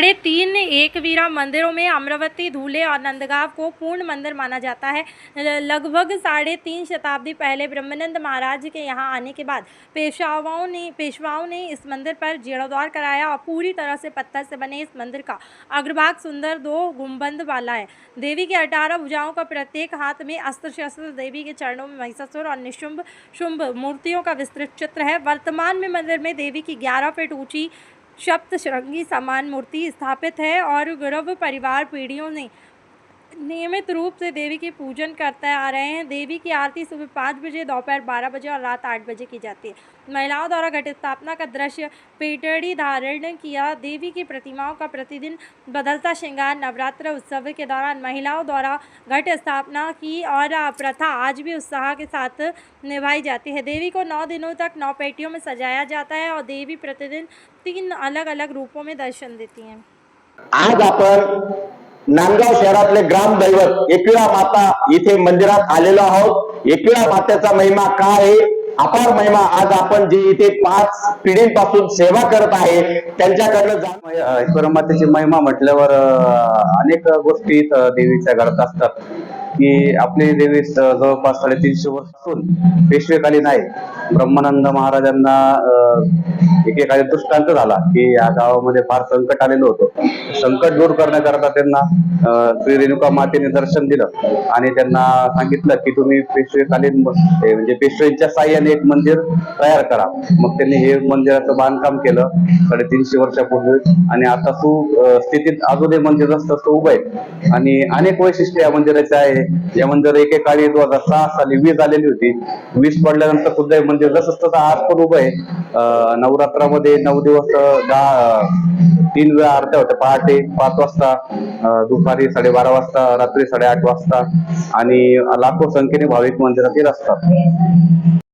साढ़े तीन एकवीरा मंदिरों में अमरावती, धूले और नंदगांव को पूर्ण मंदिर माना जाता है। लगभग 3.5 शताब्दी पहले ब्रह्मानंद महाराज के यहाँ आने के बाद पेशवाओं ने इस मंदिर पर जीर्णोद्धार कराया और पूरी तरह से पत्थर से बने इस मंदिर का अग्रभाग सुंदर 2 गुंबद वाला है। देवी की 18 भुजाओं का प्रत्येक हाथ में अस्त्र शस्त्र, देवी के चरणों में महिषासुर और निशुंभ शुंभ मूर्तियों का विस्तृत चित्र है। वर्तमान में मंदिर में देवी की 11 फीट ऊंची सप्तश्रृंगी समान मूर्ति स्थापित है और गौरव परिवार पीढ़ियों ने नियमित रूप से देवी की पूजन करते आ रहे हैं। देवी की आरती सुबह 5 बजे, दोपहर 12 बजे और रात 8 बजे की जाती है। महिलाओं द्वारा घट स्थापना का दृश्य पेटड़ी धारण किया। देवी की प्रतिमाओं का प्रतिदिन बदलता श्रृंगार नवरात्र उत्सव के दौरान महिलाओं द्वारा घट स्थापना की और प्रथा आज भी उत्साह के साथ निभाई जाती है। देवी को 9 दिनों तक 9 पेटियों में सजाया जाता है और देवी प्रतिदिन 3 अलग अलग रूपों में दर्शन देती हैं। आज आपण नांदगाव शहरातले ग्रामदैवत एकविरा माता इथे मंदिरात आलेलो आहोत। एकविरा मातेचा महिमा काय आहे, अपार महिमा आज आपण जे इथे 5 पिढींपासून सेवा करत आहे त्यांच्याकडनं एकविरा मातेची महिमा म्हटल्यावर अनेक गोष्टी देवीच्या घडत असतात की आपली देवी जवळपास 350 वर्षापासून पेशवेकालीन आहे। ब्रह्मानंद महाराजांना एकेकाळी दृष्टांत झाला की या गावामध्ये फार संकट आलेलं होतं। संकट दूर करण्याकरता त्यांना श्री रेणुका मातेने दर्शन दिलं आणि त्यांना सांगितलं की तुम्ही पेशवेकालीन म्हणजे पेशव्यांच्या साह्याने एक मंदिर तयार करा। मग त्यांनी हे मंदिराचं बांधकाम केलं 350 वर्षापूर्वी आणि आता सुस्थितीत अजून हे मंदिर असतं उभं आहे आणि अनेक वैशिष्ट्य या मंदिराचे आहे। या मंदिर एकेकाळी 2006 साली वीज आलेली होती। वीज पडल्यानंतर सुद्धा हे मंदिर जसं तसं आज पण उभं आहे। नवरात्रामध्ये 9 दिवस 3 वेळा आरत्या होत्या, पहाटे 5 वाजता, दुपारी 12:30 वाजता, रात्री 8:30 वाजता आणि लाखो संख्येने भाविक मंदिरात येत असतात।